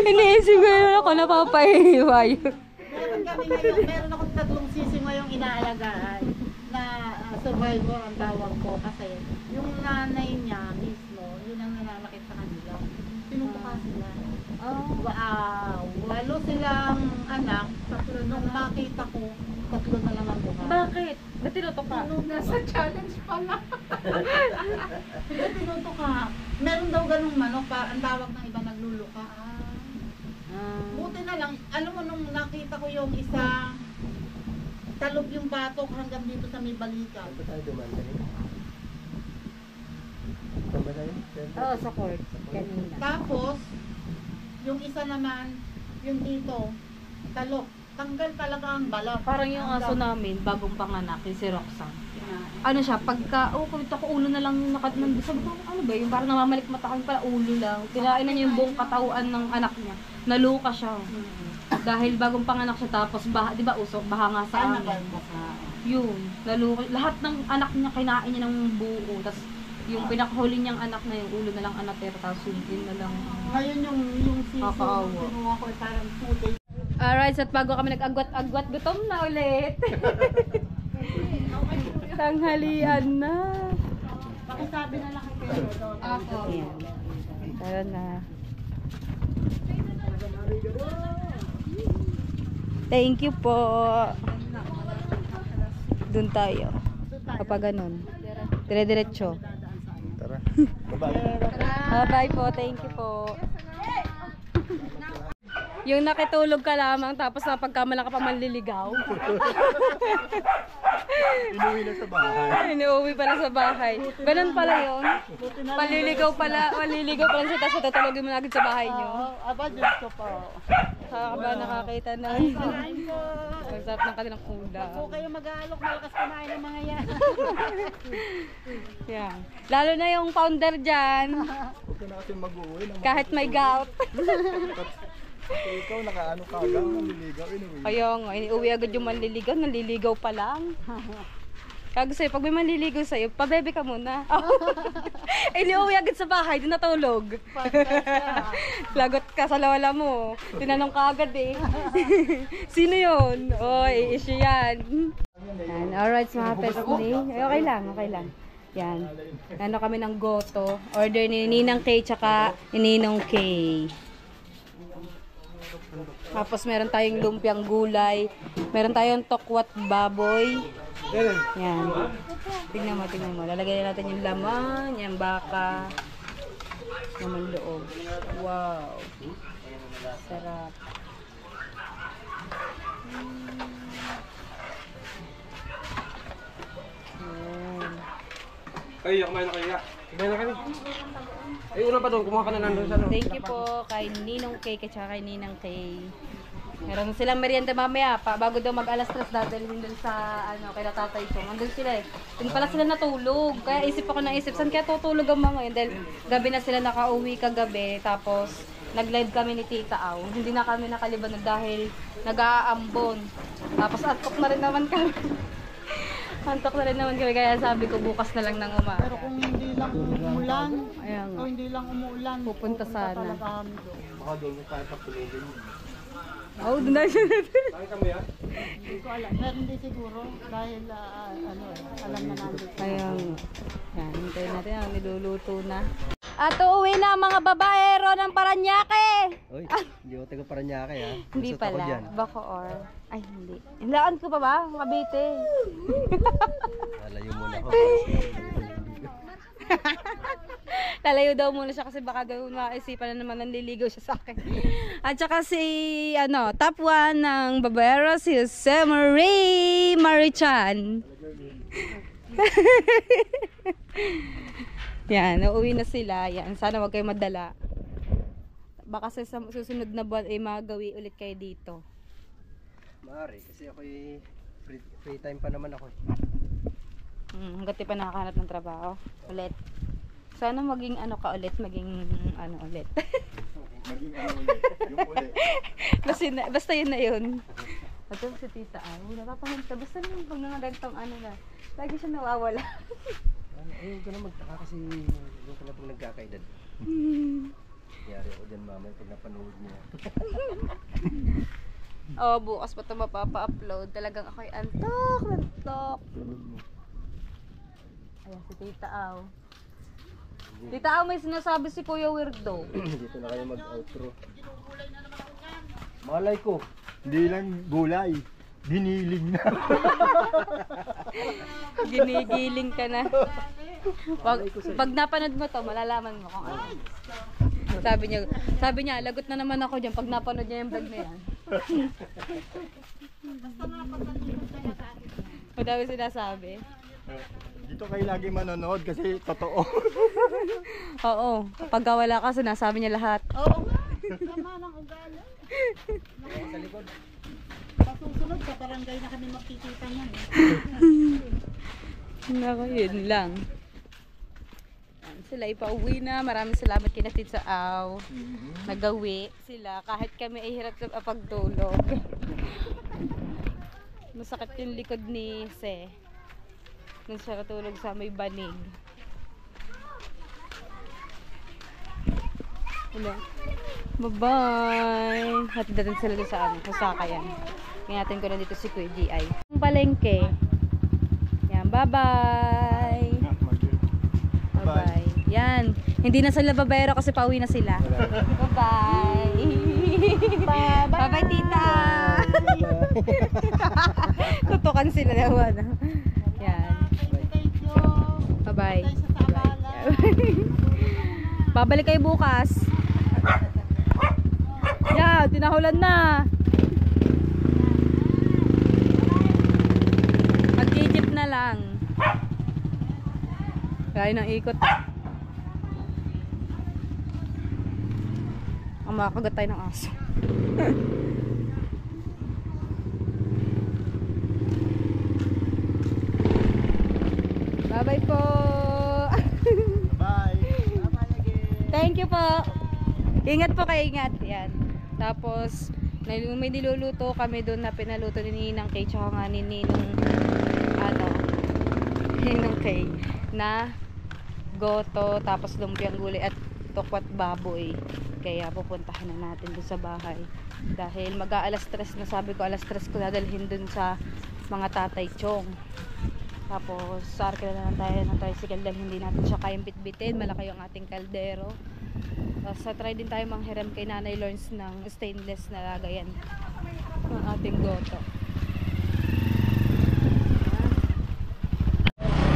Iniisip ko yun ako napapaihiwa yun. Meron kami ngayon, meron akong 3 sisig ngayong inaalagaan na survivor ang tawag ko kasi yung nanay niya mismo, yun ang nananakit sa kanila. Pinutuka sila. Walo silang anak, nung makita ko, 3 na lang ang buka. Bakit? Ba't tinutok ka? Nasa challenge pala. Hindi tinutuka. Meron daw ganung manok, ang tawag ng iba nagluluka. Buti na lang, alam mo nung nakita ko yung isa, talop yung batok hanggang dito sa may balikat. Ito tayo dumanda rin. Oo, sa court. Kanina. Tapos, yung isa naman, yung dito, talok. Tanggal talaga ang balak. Parang yung aso namin, bagong panganak, yung si Roxanne. Ano siya, pagka, kumita ko ulo na lang nandun. Sabi ko, ano ba yung parang namamalik mata ko, yung pala ulo lang. Kinain na niya yung buong katawan ng anak niya. Naluka siya. Dahil bagong panganak siya, tapos di ba usok, baha nga sa Sana amin. ba Yun, naluka. Lahat ng anak niya, kinain niya ng buo. Tapos yung pinakahuli niyang anak na yung ulo na lang anak, tapos yun na lang. Ngayon yung sisi, Kakaawa. kinuha ko parang puti. Alright, so at bago kami nag-agwat-agwat, gutom na ulit. Tanghalian na. Pakisabi na lang kay Pedro doon. Ako. Ayan. Tara na. Thank you po. Doon tayo. Kapag ganun. Dire-diretso. Tara. Bye-bye. Bye po. Thank you po. Yung nakitulog ka lamang tapos napagkamalang ka pa manliligaw. Inuwi na sa bahay. Inuwi pala sa bahay. Ganun pala yun. Maliligaw pala siya tapos tatulogin mo na agad sa bahay niyo. Aba, Diyos ko po. Nakakaba nakakita na. Kain po. Ang sarap ng kanilang ulam. Kung kayo mag-aalok, malakas kumain ng mga yan. Yan. Lalo na yung founder dyan. Huwag ka na kasi mag-uwi. Kahit may gout. Ikaw nakaano ka agad, manliligaw, inuwi. Kaya nga, iniuwi agad yung manliligaw. Nanliligaw pa lang. Kaya sa'yo, pag may manliligaw sa'yo, pabebe ka muna. Iniuwi agad sa bahay, doon natulog. Lagot ka sa lawala mo. Tinanong ka agad eh. Sino yun? Oy, issue yan. Yan. Alright, mga pesni. Okay lang. Yan. Ano kami ng goto. Order ni Ninang Kay tsaka ni Ninong Kay. Tapos meron tayong lumpiang gulay. Meron tayong tokwat baboy. Yan. Tingnan mo. Lalagay na natin yung laman, yung baka. Naman loob. Wow. Sarap. Yan. Kayo, kumain na kayo. Kumain na kami. Ay, una pa doon, kumuha ka na nandun sa ano. Thank you po kay Ninong Kay at saka kay Ninang Kay. Meron silang merienda mamaya pa bago daw mag-alas 3 dadalhin dun sa kay Tatay Chong. Andun sila eh. Dun pala sila natulog. Kaya isip ako ng isip, saan kaya tutulog ang mga yun? Dahil gabi na sila nakauwi kagabi. Tapos nag-live kami ni Tita Aw. Hindi na kami nakaliban dahil nag-aambon. Tapos atkok na rin naman kami. Antok na rin naman kami kaya sabi ko bukas na lang ng umaga. Pero kung hindi lang umuulan, Ayan nga. o hindi lang umuulan, Pupunta sana. talaga kami doon. Baka doon mo tayo pagpulugin. Oh, doon na siya natin. Saan kami ha? Hindi ko alam. Meron din siguro dahil alam na namin. Ayan. Yan, hintayin natin ang niluluto na. At uuwi na ang mga babaero ng Paranaque. Uy, hindi ko taga Paranaque ha. Hindi Lusot ako pala. dyan. Bacoor. Ay, hindi. Inlaan ko pa ba? Cavite. Lalayo muna ako. Lalayo daw muna siya kasi baka daw maisipan na naman nanliligaw siya sa akin. At saka si, top 1 ng babaero, si Jose Marie Marichan. Yan, nauwi na sila. Yan, sana wag kayo madala. Baka sa susunod na buwan ay magawi ulit kayo dito. Maaari, kasi ako'y free time pa naman ako. Hanggat di pa nakakahanap ng trabaho. Ulit. Sana maging ka ulit, maging ulit. Maging ulit. Yung ulit. basta yun na yun. Ito si tita napapahinta. Basta nung pag nangaragtang na. Lagi siya nawawala. Ayun ko na magtaka kasi doon ko na pag nagkakaedad. Yari ako dyan mamay pag napanood niya. Bukas pa ito mapapa-upload. Talagang ako'y antok. Ayan si Tita Aw. Tita Aw, may sinasabi si Kuya Weirdo. Dito na kayo mag-outro. Malay ko. Hindi lang gulay. Giniling na. Ginigiling ka na. Pag napanood mo to, malalaman mo kung ano. Sabi niya, lagot na naman ako dyan pag napanood niya yung vlog na yan. Madami sinasabi. Dito kayo lagi manonood kasi totoo. Oo, pag wala ka, sinasabi niya lahat. Oo nga, tama ng ugali. Sa likod. Pasusunod sa barangay na kami makikita niyan. Nako, yun lang. Sila ipauwi na. Maraming salamat kina Tita Aw. Nagawi sila kahit kami ay hirap sa pagtulog. Masakit yung likod ni Se. Nung siya natulog sa may banig. Hello. Bye-bye. Hatid natin sila doon sa sa sakayan. Ngayatin ko na dito si Kuya G.I. Ang palengke. Yan, bye-bye. Bye-bye. Yan. Hindi na sila babayero kasi pauwi na sila. Bye-bye. Bye-bye, tita. Tutukan sila naman. Yan. Thank you. Bye-bye. Tayo sa Sabala. Babalik kayo bukas. Yeah, tinahulan na. Mag-jeep na lang. Kaya ng ikot. Ang makakagat tayo ng aso. Bye-bye po. Bye. Thank you po. Ingat po kayo, ingat. Yan. Tapos, may niluluto kami doon na pinaluto ni Ninang Kay tsaka nga ni Ninong Ninong Kay na goto, tapos lumpiang gulay at tokwat baboy. Kaya pupuntahan na natin doon sa bahay. Dahil mag-aalas 3 na, sabi ko alas 3 ko dadalhin doon sa mga tatay Chong. Tapos, sarkila na lang tayo ng tricycle dahil hindi natin siya kayang bitbitin. Malaki yung ating kaldero. Tapos, try din tayo manghiram kay Nanay Lawrence ng stainless na lagayan ng ating goto.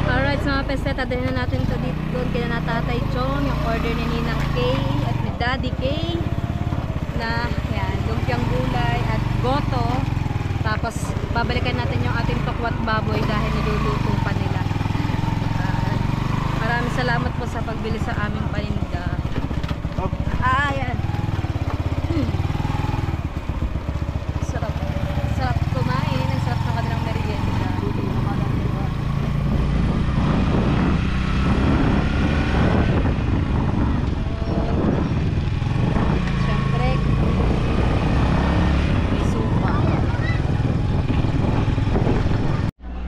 Alright, so mga peseta, dahil na natin ito dito doon kaya na Tatay Chong, yung order ni Ninang Kay at ni Daddy Kay na, yan, lumpiang gulay at goto. Tapos, babalikan natin yung ating tokwat baboy dahil niluluto pa nila. Maraming salamat po sa pagbili sa aming paninda. Ayan. Sarap. Sarap kumain. Ang sarap ng kanilang merienda. Siyempre, may supa.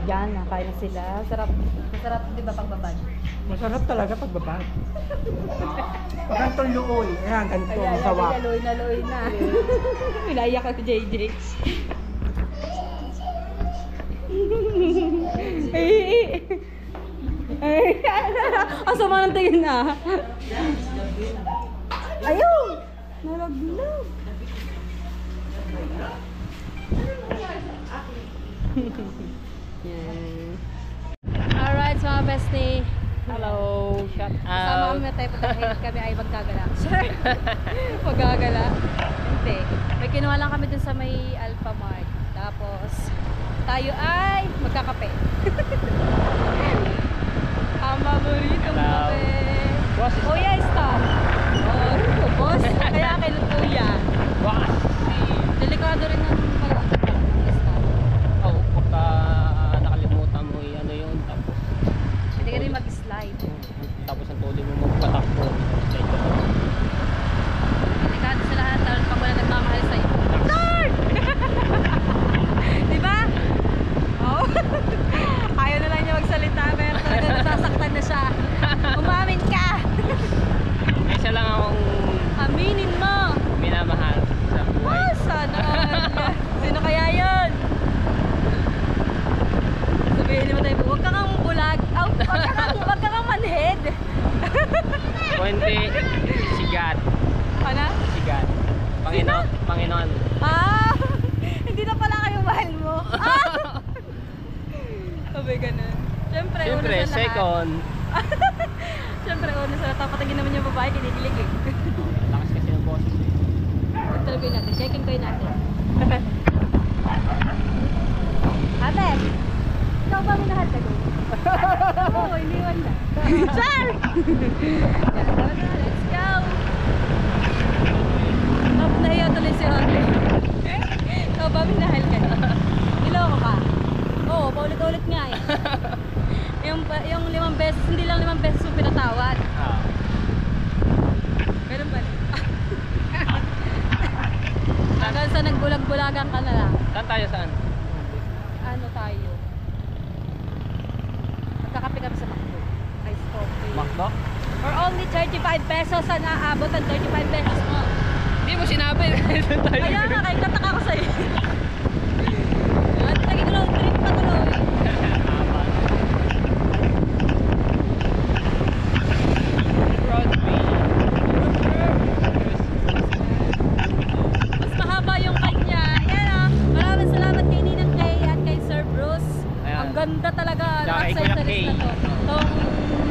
Yan, nakain na sila. Sarap. Masarap, di ba, pagbabad? Masarap talaga pagbabad. Gantong luoy. Ayan, ganito. Masawap. Naloy na. Pinaiyak ako JJ. Ay, ang sama ng tingin na. Ayun! Nalaglag. Yan. Alright, mga bestie. Hello, shout Kasama out. kami tayo kami ay magkagala. Sure. Magkagala. Hindi. May kinuha lang kami dun sa may Alpha Mart. Tapos, tayo ay magkakape. Ang paboritong Hello. kape. Boss is Kuya, stop. Oh, boss. Kaya kay Kuya. Boss. Delikado rin ng stop. Oh, pagka nakalimutan mo ano yun, tapos Hindi ka rin mag-slide. tapos ang tuloy mo magpatakbo. Delikado sa lahat. Lalo pag wala nagmamahal sa'yo. Lord! Diba? Oh. Ayaw na lang niya magsalita, pero talaga nasasaktan na siya. Umamin ka! May isa lang akong Aminin mo! minamahal sa buhay. Oh, sana all. Sino kaya yun? Sabihin mo tayo, huwag ka kang bulag. Oh, huwag ka kang manhead. Kundi si God. Ano? Si God. Panginoon. Ah! Hindi na pala kayo mahal mo. Ah! Sabi ganun. Siyempre, Siyempre, una sa lahat. second. Siyempre, una sa lahat. Patingin naman yung babae, kinikilig eh. Lakas kasi ng boses. Talagoy natin. Checking ko natin. Ate! Ikaw ba minahal ka doon? Oo, iniwan na. Sir! Let's go! Nahiya tuloy si Ate. Ikaw ba minahal ka doon? Niloko ka? Oo, paulit-ulit nga eh. yung 5 beses, hindi lang 5 beses yung pinatawad. Ah. Meron ba? Hanggang sa nagbulag-bulagan ka na lang. Saan tayo saan? Ano tayo? Magkakape kami sa McDo. Ice coffee. Makdo? For only 35 pesos ang aabot ang 35 pesos mo. Hindi mo sinabi. Doon tayo. Kaya nga, kahit kataka ko sa'yo. At naging road trip pa tuloy. Road trip. Mas mahaba yung kanya. Yan ah. Maraming salamat kay Ninang Kay at kay Sir Bruce. Ayan. Ang ganda talaga ng Tsaka kay Kuya accessories Kay. na to. Tong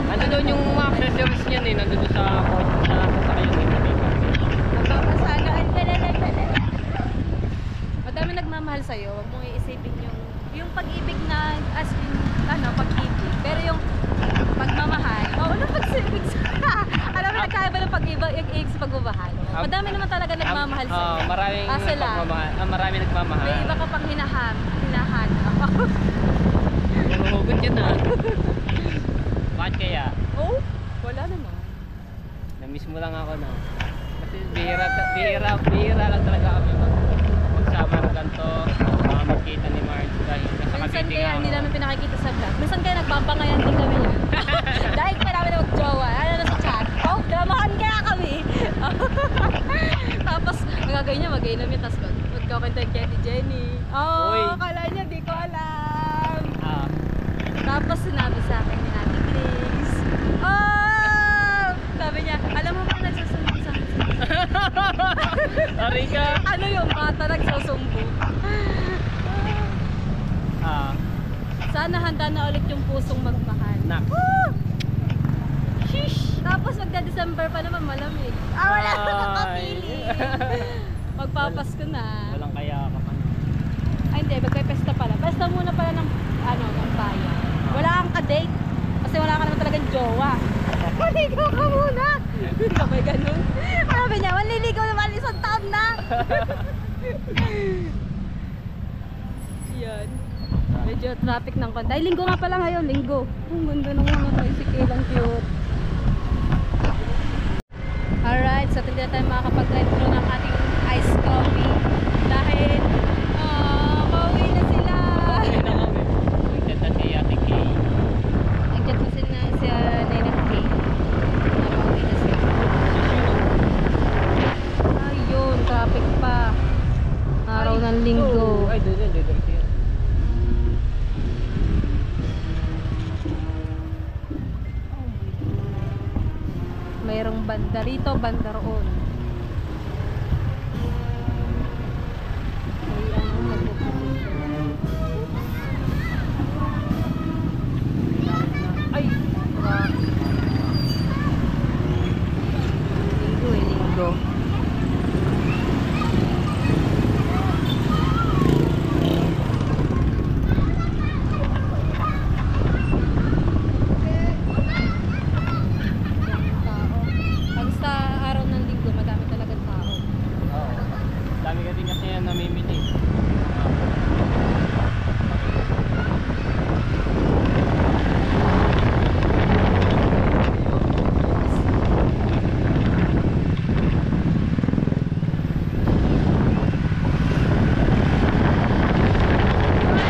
Nandun doon yung mga accessories niyan eh. Nandun doon sa sasakyan ng napapasano. Madami nagmamahal sa'yo. Huwag mong iisipin yung pag-ibig na as in, pag-ibig. Pero yung pagmamahal, walang pag-ibig alam mo, nagkaiba ng pag-ibig, yung ibig sa pagmamahal. Madami naman talaga nagmamahal sa'yo. Maraming Kaso lang, nagmamahal. Maraming nagmamahal. may iba ka pang hinahanap. Nahuhugot yun ah. Bakit kaya? Oh, wala naman. Na-miss mo lang ako na. Kasi bihira lang talaga kami magsama ng ganito. Magkita ni Marge dahil nasa Minsan Cavite kaya nga hindi ako. namin pinakikita sa vlog. Minsan kaya nagpapangayan din kami yan. Dahil pa namin na mag-jowa. Ano na sa chat? Oh, dramahan kaya kami. Tapos, magagawin niya, mag-inom yun. Tapos, magkakwento yung Kitty Jenny. Oh, Uy. akala niya, di ko alam. Ah, Tapos, sinabi sa akin ni Ate Grace. Oh! Sabi niya, alam mo ba nagsusumbong sa akin? Arika! Ano yung bata nagsusumbong? Ah, Sana handa na ulit yung pusong magmahal. nak. Woo! Shish! Tapos magda-December pa naman malamig. Wala na Ay. nakapili. Magpapasko na. Walang kaya ka pa. Ay hindi, magpe-pesta pala. Pesta muna pala ng ng bayan. Wala kang ka-date. Kasi wala ka naman talagang jowa. Maligaw ka muna! Sabay ganun. Sabi niya, maliligaw naman isang taon na! Yan. Medyo traffic ng konti. Ay, linggo nga pala ngayon, linggo. Ang ganda ng mga tricycle, ang cute. Alright, so hindi na tayo makakapag-drive through ng ating iced coffee. Dahil, pauwi na sila! Ayun na kami. Magtatouch mayroong banda rito, banda roon. Ay, linggo. Pag sa araw ng linggo, madami talagang tao. Oo. Dami ka din kasi yan namimili.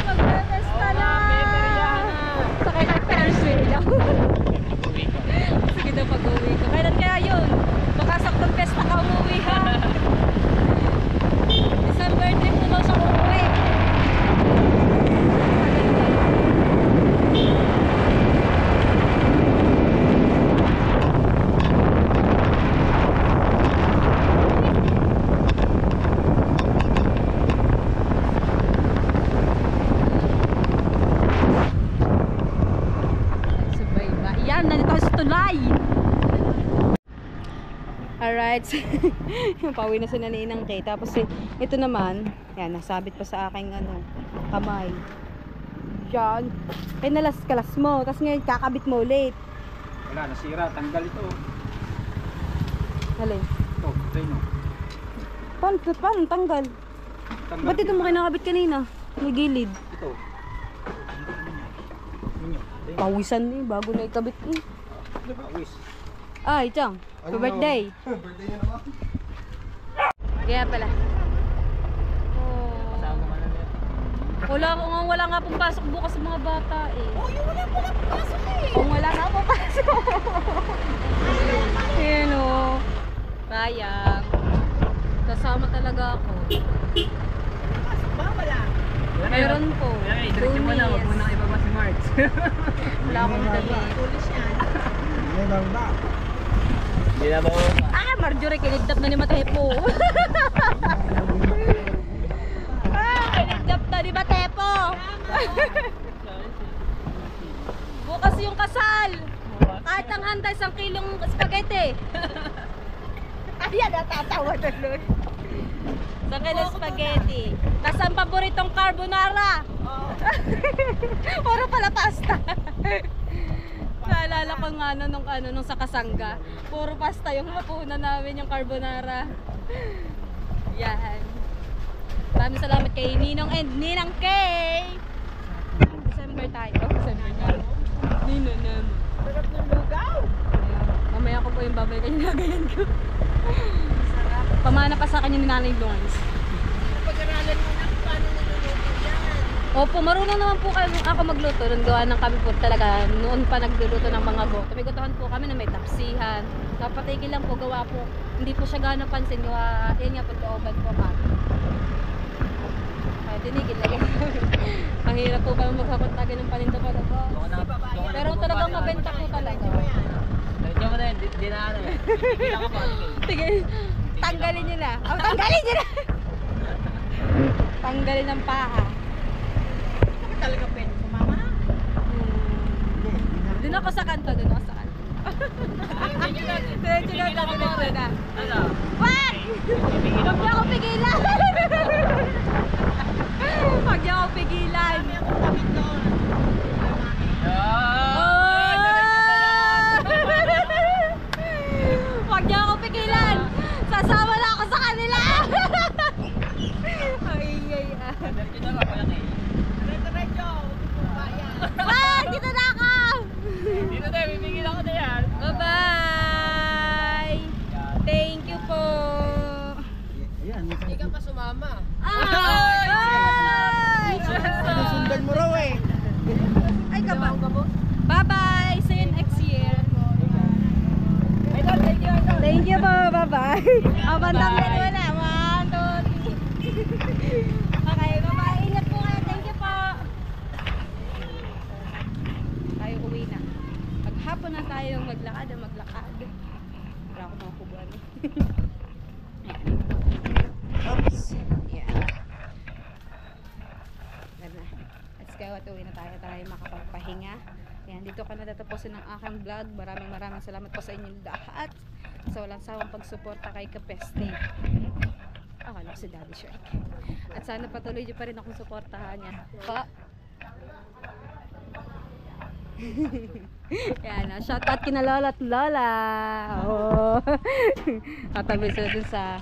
Magpepesta na! Sakay ng Ferris wheel. Uwi ko. Sige daw pag-uwi ko. Kailan kaya yun? Baka saktong pesta ka umuwi ha? December 3 mo daw siya umuwi. Subayba. Yan, nandito ako sa tulay. Alright. Pauwi na si Naninang Kay. Tapos ito naman, yan, nasabit pa sa aking kamay. Yan. Ay, nalas-kalas mo. Tapos ngayon, kakabit mo ulit. Wala, nasira. Tanggal ito. Alin? Ito, ito yun. Paano tanggal? Tanggal. Ba't ito mo kinakabit kanina? May gilid. Ito. Pawisan eh, bago na ikabit eh. Pawis. Ay, Chang, Ano birthday. Birthday niya naman. Kaya pala. Kasama ka na nila. Wala nga pong pasok bukas sa mga bata eh. Oh, yung wala pong pasok eh. Oh, wala nga pong pasok. Ayan o. Sayang. Kasama talaga ako. Pasok ba? Wala. Meron po. Diretso mo na, wag mo nang ibaba si March. Wala akong damit. Tulis yan. May lang ba? Hindi na ba? Ah, Marjorie, kinidnap na ni Matepo. Kinidnap na ni Matepo. Bukas yung kasal. Kahit ang handa, 1 kilong spaghetti. Ayan, natatawa na nun. 1 kilong spaghetti. Tapos ang paboritong carbonara. Puro pala pasta. Naalala ko nga nung sa Kasangga. Puro pasta yung mapunan namin, yung carbonara. Yan. Maraming salamat kay Ninong and Ninang Kay. December tayo. December na. Ninong naman. Sarap ng lugaw. Mamaya ko po yung babay kanya nagayan ko. Pamana pa sa akin yung Nanay Lawrence. Pag-aralan mo na kung paano niluluto yan. Opo, marunong naman po ako magluto. Nung gawa ng kami po talaga, noon pa nagluluto ng mga goto. May gotohan po kami na may tapsihan. Kapatigil lang po, gawa po. Hindi po siya gano'ng pansin. Gawa, yan nga po, looban po kami. Ay, tinigil lagi. Mahirap po kami magkakontagan ng paninda pa talaga. Pero talagang mabenta po talaga. Diretso mo na yun, di na ano eh. Bilang ka pa. Sige, tanggalin nyo na. Oh, tanggalin nyo na! Tanggalin ng paha. Talaga pwede sumama. Doon ako sa kanto, doon ako sa kanto. Diretso na. Ano? Wag! Huwag niyo ako pigilan! Huwag niyo ako pigilan! Kami ako kapit doon. Huwag niyo ako pigilan! Sasama na ako sa kanila! Ang ingay ah. Diretso na ba? Kaya kayo. Diretso. Bayan. Wag! Dito na ako! Dito tayo, bibigil ako na yan. Bye-bye! Thank you po! Hindi ka pa sumama. Ay! Sundan mo raw eh. Ay, kaba. Bye-bye! See you next year! Thank you po! Bye-bye! Ang bandang dalawa na. 1, 2, 3. Okay, bye-bye! Ingat po kayo! Thank you po! Tayo uwi na. Maghapon na tayong maglakad. mga kubuan. Ayan. Oops. Ayan. Let's go at uwi na tayo makapagpahinga. Ayan, dito ka na tatapusin ng aking vlog. Maraming salamat po sa inyo lahat sa walang sawang pagsuporta kay Kapesni. Akala ko si Daddy Shark. At sana patuloy nyo pa rin akong suportahan yan. Pa! Yan, shoutout kina Lola at Lola. Oh. Tatabi sila dun sa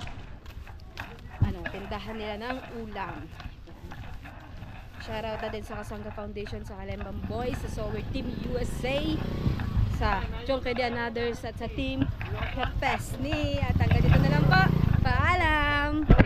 tindahan nila ng ulam. Shoutout na din sa Kasangga Foundation, sa Kalembang Boys, sa Sower Team USA, sa Chonke de Another, at sa Team Kapesni. At hanggang dito na lang po. Paalam!